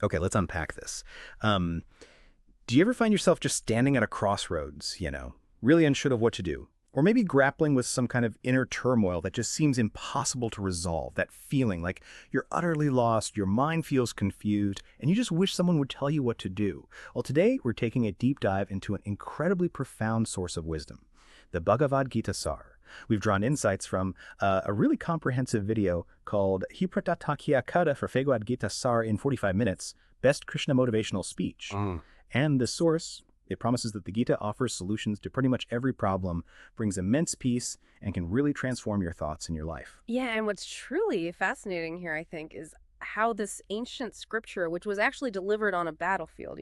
Okay, let's unpack this. Um, do you ever find yourself just standing at a crossroads, really unsure of what to do? Or maybe grappling with some kind of inner turmoil that just seems impossible to resolve, that feeling like you're utterly lost, your mind feels confused, and you just wish someone would tell you what to do. Well, today we're taking a deep dive into an incredibly profound source of wisdom, the Bhagavad Gita Saar. We've drawn insights from a really comprehensive video called Hipratatakya Kada for Bhagavad Gita Saar in 45 minutes, Best Krishna Motivational Speech. And the source, it promises that the Gita offers solutions to pretty much every problem, brings immense peace, and can really transform your thoughts and your life. Yeah, and what's truly fascinating here, I think, is how this ancient scripture, which was actually delivered on a battlefield,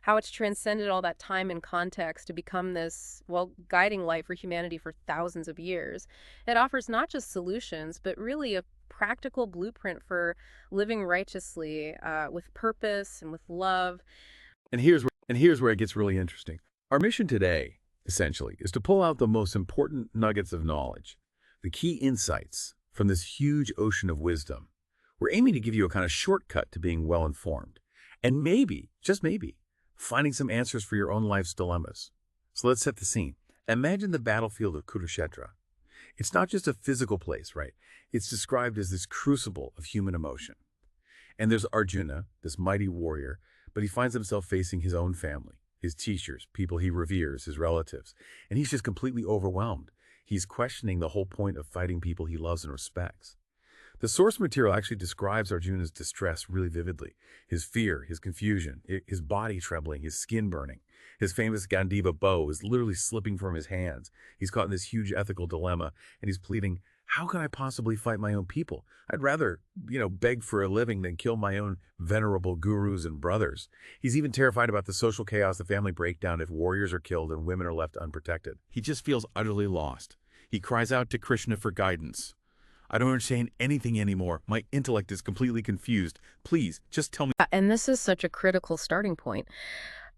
how it's transcended all that time and context to become this, well, guiding light for humanity for thousands of years. It offers not just solutions, but really a practical blueprint for living righteously, with purpose and with love. And here's where it gets really interesting. Our mission today, essentially, is to pull out the most important nuggets of knowledge, the key insights from this huge ocean of wisdom. We're aiming to give you a kind of shortcut to being well-informed, and maybe, just maybe, finding some answers for your own life's dilemmas. So let's set the scene. Imagine the battlefield of Kurukshetra. It's not just a physical place, right? It's described as this crucible of human emotion. And there's Arjuna, this mighty warrior, but he finds himself facing his own family, his teachers, people he reveres, his relatives, and he's just completely overwhelmed. He's questioning the whole point of fighting people he loves and respects. The source material actually describes Arjuna's distress really vividly. His fear, his confusion, his body trembling, his skin burning. His famous Gandiva bow is literally slipping from his hands. He's caught in this huge ethical dilemma, and he's pleading, how can I possibly fight my own people? I'd rather, beg for a living than kill my own venerable gurus and brothers. He's even terrified about the social chaos, the family breakdown if warriors are killed and women are left unprotected. He just feels utterly lost. He cries out to Krishna for guidance. I don't understand anything anymore. My intellect is completely confused. Please, just tell me. And this is such a critical starting point.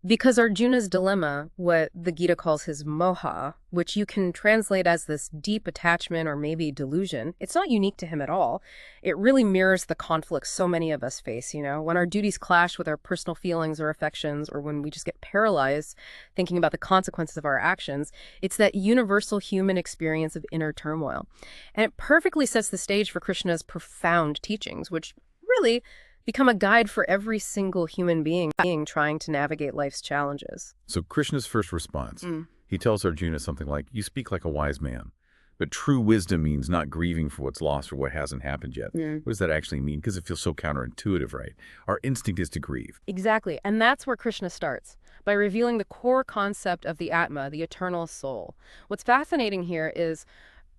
Because Arjuna's dilemma, what the Gita calls his moha, which you can translate as this deep attachment or maybe delusion, it's not unique to him at all. It really mirrors the conflicts so many of us face, when our duties clash with our personal feelings or affections, or when we just get paralyzed thinking about the consequences of our actions. It's that universal human experience of inner turmoil. And it perfectly sets the stage for Krishna's profound teachings, which really become a guide for every single human being trying to navigate life's challenges. So Krishna's first response, he tells Arjuna something like, you speak like a wise man, but true wisdom means not grieving for what's lost or what hasn't happened yet. What does that actually mean? Because it feels so counterintuitive, right? Our instinct is to grieve. Exactly. And that's where Krishna starts, by revealing the core concept of the Atma, the eternal soul. What's fascinating here is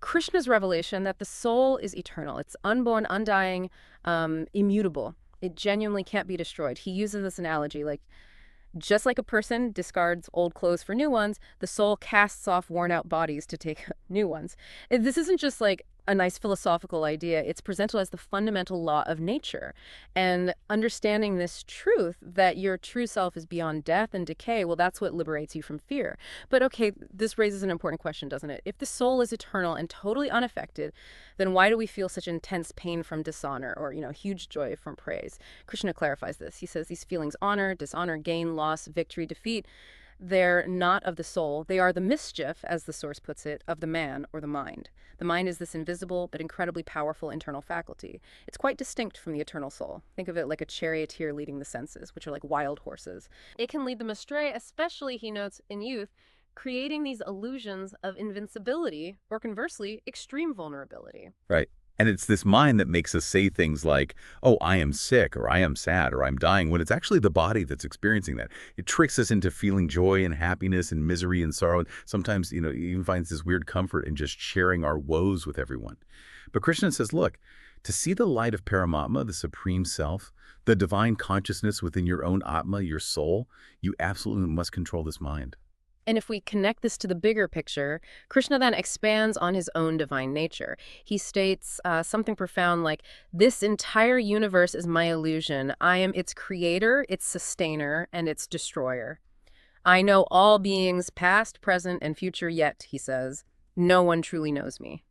Krishna's revelation that the soul is eternal. It's unborn, undying, immutable. It genuinely can't be destroyed. He uses this analogy, like, just like a person discards old clothes for new ones, the soul casts off worn-out bodies to take new ones. This isn't just like a nice philosophical idea. It's presented as the fundamental law of nature. And understanding this truth that your true self is beyond death and decay, well, that's what liberates you from fear. But okay, this raises an important question, doesn't it? If the soul is eternal and totally unaffected, then why do we feel such intense pain from dishonor or, huge joy from praise? Krishna clarifies this. He says these feelings, honor, dishonor, gain, loss, victory, defeat, they're not of the soul. They are the mischief, as the source puts it, of the man or the mind. The mind is this invisible but incredibly powerful internal faculty. It's quite distinct from the eternal soul. Think of it like a charioteer leading the senses, which are like wild horses. It can lead them astray, especially, he notes, in youth, creating these illusions of invincibility or, conversely, extreme vulnerability. Right. And it's this mind that makes us say things like, oh, I am sick, or I am sad, or I'm dying, when it's actually the body that's experiencing that. It tricks us into feeling joy and happiness and misery and sorrow. Sometimes, it even finds this weird comfort in just sharing our woes with everyone. But Krishna says, look, to see the light of Paramatma, the supreme self, the divine consciousness within your own Atma, your soul, you absolutely must control this mind. And if we connect this to the bigger picture, Krishna then expands on his own divine nature. He states something profound like, this entire universe is my illusion. I am its creator, its sustainer, and its destroyer. I know all beings, past, present, and future, yet, he says, no one truly knows me.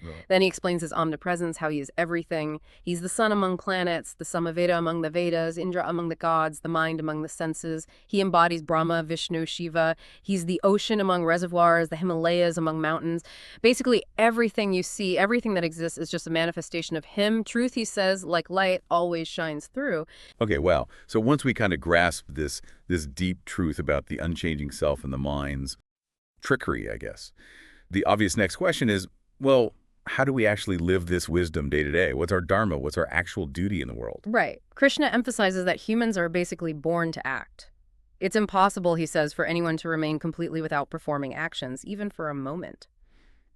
Really? Then he explains his omnipresence, how he is everything. He's the sun among planets, the Samaveda among the Vedas, Indra among the gods, the mind among the senses. He embodies Brahma, Vishnu, Shiva. He's the ocean among reservoirs, the Himalayas among mountains. Basically, everything you see, everything that exists is just a manifestation of him. Truth, he says, like light, always shines through. Okay, wow. So once we kind of grasp this deep truth about the unchanging self and the mind's trickery, I guess, the obvious next question is, well, how do we actually live this wisdom day to day? What's our dharma? What's our actual duty in the world? Right. Krishna emphasizes that humans are basically born to act. It's impossible, he says, for anyone to remain completely without performing actions, even for a moment.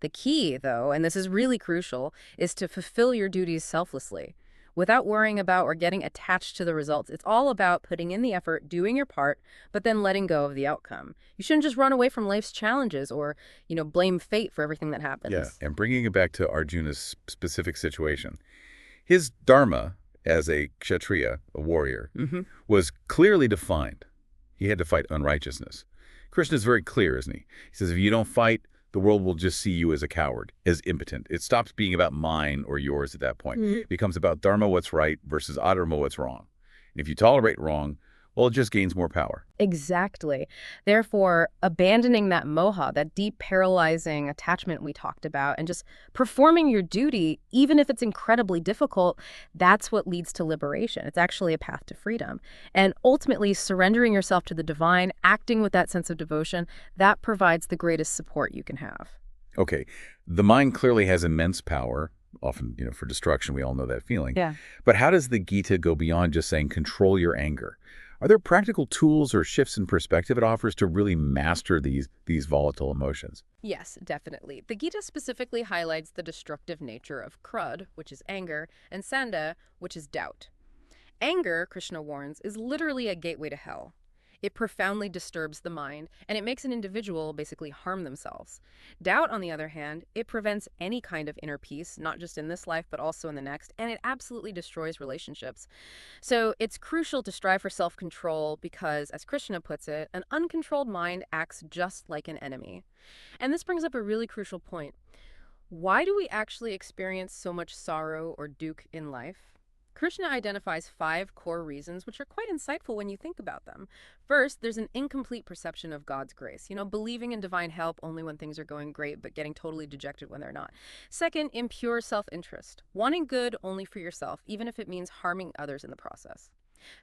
The key, though, and this is really crucial, is to fulfill your duties selflessly, without worrying about or getting attached to the results. It's all about putting in the effort, doing your part, but then letting go of the outcome. You shouldn't just run away from life's challenges or, blame fate for everything that happens. Yeah, and bringing it back to Arjuna's specific situation, his dharma as a kshatriya, a warrior, was clearly defined. He had to fight unrighteousness. Krishna's very clear, isn't he? He says, if you don't fight, the world will just see you as a coward, as impotent. It stops being about mine or yours at that point. It becomes about dharma, what's right, versus adharma, what's wrong. And if you tolerate wrong, well, it just gains more power. Exactly. Therefore, abandoning that moha, that deep paralyzing attachment we talked about, and just performing your duty, even if it's incredibly difficult, that's what leads to liberation. It's actually a path to freedom. And ultimately, surrendering yourself to the divine, acting with that sense of devotion, that provides the greatest support you can have. Okay, the mind clearly has immense power, often, for destruction. We all know that feeling. Yeah. But how does the Gita go beyond just saying control your anger? Are there practical tools or shifts in perspective it offers to really master these volatile emotions? Yes, definitely. The Gita specifically highlights the destructive nature of crud, which is anger, and sanda, which is doubt. Anger, Krishna warns, is literally a gateway to hell. It profoundly disturbs the mind, and it makes an individual basically harm themselves. Doubt, on the other hand, it prevents any kind of inner peace, not just in this life, but also in the next, and it absolutely destroys relationships. So it's crucial to strive for self-control because, as Krishna puts it, an uncontrolled mind acts just like an enemy. And this brings up a really crucial point. Why do we actually experience so much sorrow or dukkha in life? Krishna identifies 5 core reasons, which are quite insightful when you think about them. First, there's an incomplete perception of God's grace. Believing in divine help only when things are going great, but getting totally dejected when they're not. Second, impure self-interest. Wanting good only for yourself, even if it means harming others in the process.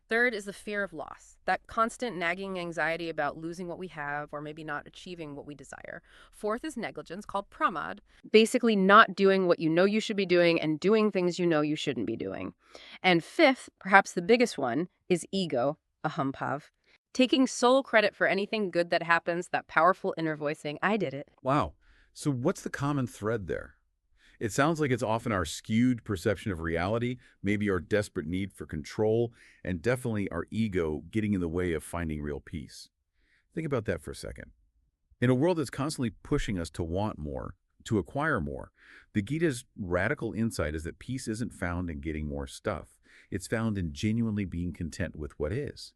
Third is the fear of loss, that constant nagging anxiety about losing what we have or maybe not achieving what we desire. Fourth is negligence, called pramad, basically not doing what you know you should be doing and doing things you know you shouldn't be doing. And fifth, perhaps the biggest one, is ego, ahampav, taking sole credit for anything good that happens, that powerful inner voice saying, I did it. Wow. So what's the common thread there? It sounds like it's often our skewed perception of reality, maybe our desperate need for control, and definitely our ego getting in the way of finding real peace. Think about that for a second. In a world that's constantly pushing us to want more, to acquire more, the Gita's radical insight is that peace isn't found in getting more stuff. It's found in genuinely being content with what is.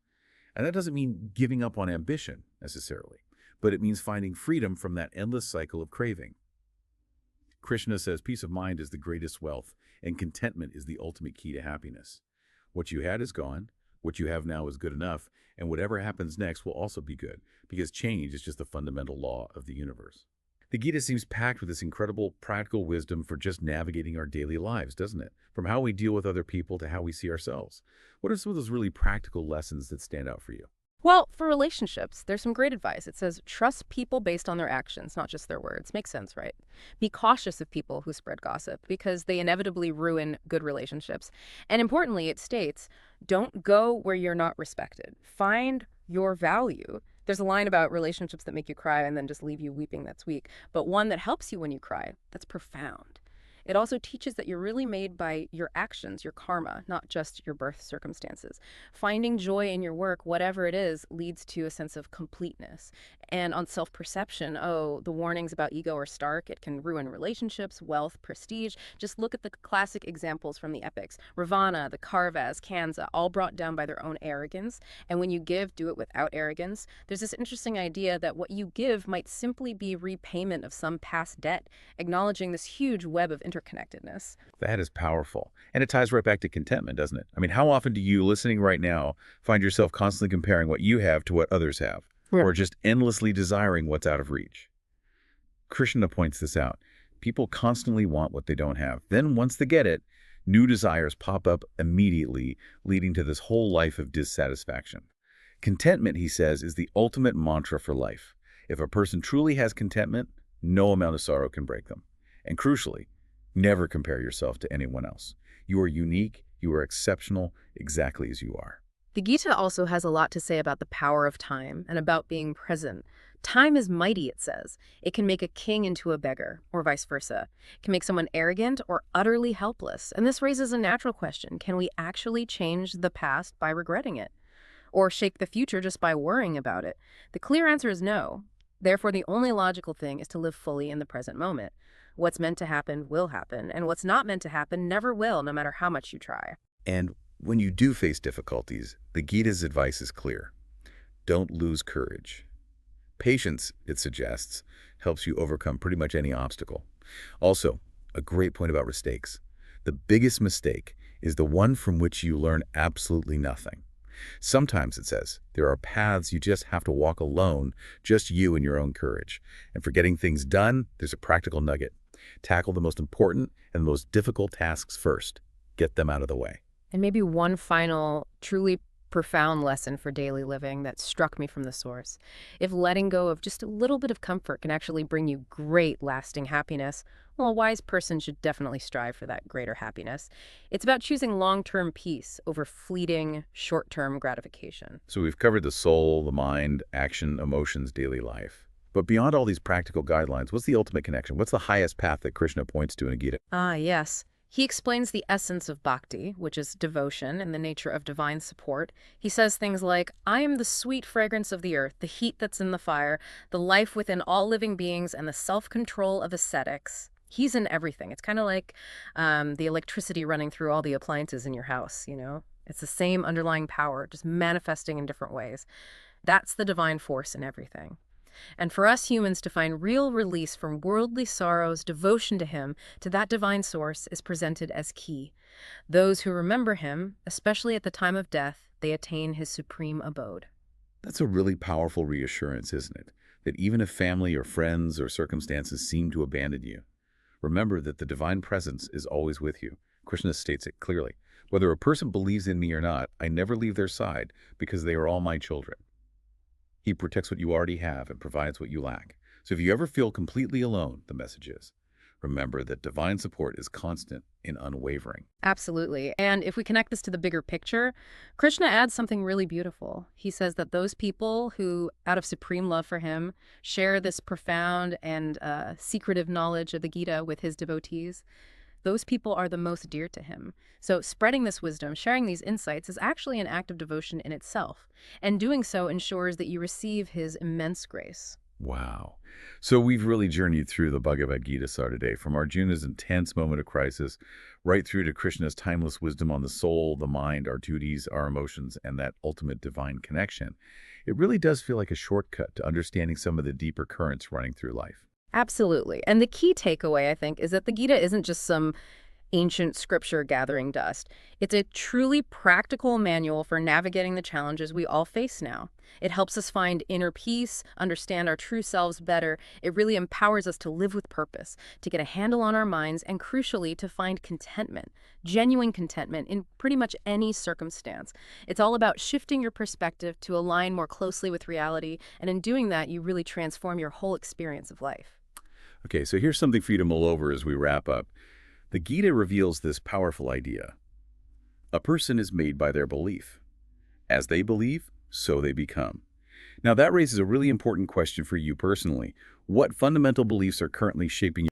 And that doesn't mean giving up on ambition, necessarily, but it means finding freedom from that endless cycle of craving. Krishna says peace of mind is the greatest wealth, and contentment is the ultimate key to happiness. What you had is gone, what you have now is good enough, and whatever happens next will also be good, because change is just the fundamental law of the universe. The Gita seems packed with this incredible practical wisdom for just navigating our daily lives, doesn't it? From how we deal with other people to how we see ourselves. What are some of those really practical lessons that stand out for you? Well, for relationships, there's some great advice. It says, trust people based on their actions, not just their words. Makes sense, right? Be cautious of people who spread gossip because they inevitably ruin good relationships. And importantly, it states, don't go where you're not respected. Find your value. There's a line about relationships that make you cry and then just leave you weeping that's weak, but one that helps you when you cry, that's profound. It also teaches that you're really made by your actions, your karma, not just your birth circumstances. Finding joy in your work, whatever it is, leads to a sense of completeness. And on self-perception, oh, the warnings about ego are stark. It can ruin relationships, wealth, prestige. Just look at the classic examples from the epics. Ravana, the Kauravas, Kansa, all brought down by their own arrogance. And when you give, do it without arrogance. There's this interesting idea that what you give might simply be repayment of some past debt, acknowledging this huge web of interconnectedness. That is powerful. And it ties right back to contentment, doesn't it? I mean, how often do you, listening right now, find yourself constantly comparing what you have to what others have? Yeah. Or just endlessly desiring what's out of reach? Krishna points this out. People constantly want what they don't have. Then once they get it, new desires pop up immediately, leading to this whole life of dissatisfaction. Contentment, he says, is the ultimate mantra for life. If a person truly has contentment, no amount of sorrow can break them. And crucially, never compare yourself to anyone else. You are unique, you are exceptional, exactly as you are. The Gita also has a lot to say about the power of time and about being present. Time is mighty, it says. It can make a king into a beggar, or vice versa. It can make someone arrogant or utterly helpless. And this raises a natural question. Can we actually change the past by regretting it? Or shape the future just by worrying about it? The clear answer is no. Therefore, the only logical thing is to live fully in the present moment. What's meant to happen will happen, and what's not meant to happen never will, no matter how much you try. And when you do face difficulties, the Gita's advice is clear. Don't lose courage. Patience, it suggests, helps you overcome pretty much any obstacle. Also, a great point about mistakes. The biggest mistake is the one from which you learn absolutely nothing. Sometimes, it says, there are paths you just have to walk alone, just you and your own courage. And for getting things done, there's a practical nugget. Tackle the most important and the most difficult tasks first. Get them out of the way. And maybe one final, truly profound lesson for daily living that struck me from the source. If letting go of just a little bit of comfort can actually bring you great lasting happiness, well, a wise person should definitely strive for that greater happiness. It's about choosing long-term peace over fleeting, short-term gratification. So we've covered the soul, the mind, action, emotions, daily life. But beyond all these practical guidelines, what's the ultimate connection? What's the highest path that Krishna points to in the Gita? Yes. He explains the essence of bhakti, which is devotion and the nature of divine support. He says things like, I am the sweet fragrance of the earth, the heat that's in the fire, the life within all living beings, and the self-control of ascetics. He's in everything. It's kind of like the electricity running through all the appliances in your house, you know? It's the same underlying power, just manifesting in different ways. That's the divine force in everything. And for us humans to find real release from worldly sorrows, devotion to him, to that divine source, is presented as key. Those who remember him, especially at the time of death, they attain his supreme abode. That's a really powerful reassurance, isn't it? That even if family or friends or circumstances seem to abandon you, remember that the divine presence is always with you. Krishna states it clearly. Whether a person believes in me or not, I never leave their side because they are all my children. He protects what you already have and provides what you lack. So if you ever feel completely alone, the message is, remember that divine support is constant and unwavering. Absolutely. And if we connect this to the bigger picture, Krishna adds something really beautiful. He says that those people who, out of supreme love for him, share this profound and secretive knowledge of the Gita with his devotees, those people are the most dear to him. So spreading this wisdom, sharing these insights, is actually an act of devotion in itself. And doing so ensures that you receive his immense grace. Wow. So we've really journeyed through the Bhagavad Gita, Saar, today, from Arjuna's intense moment of crisis right through to Krishna's timeless wisdom on the soul, the mind, our duties, our emotions, and that ultimate divine connection. It really does feel like a shortcut to understanding some of the deeper currents running through life. Absolutely. And the key takeaway, I think, is that the Gita isn't just some ancient scripture gathering dust. It's a truly practical manual for navigating the challenges we all face now. It helps us find inner peace, understand our true selves better. It really empowers us to live with purpose, to get a handle on our minds, and crucially, to find contentment, genuine contentment in pretty much any circumstance. It's all about shifting your perspective to align more closely with reality, and in doing that, you really transform your whole experience of life. Okay, so here's something for you to mull over as we wrap up. The Gita reveals this powerful idea. A person is made by their belief. As they believe, so they become. Now that raises a really important question for you personally. What fundamental beliefs are currently shaping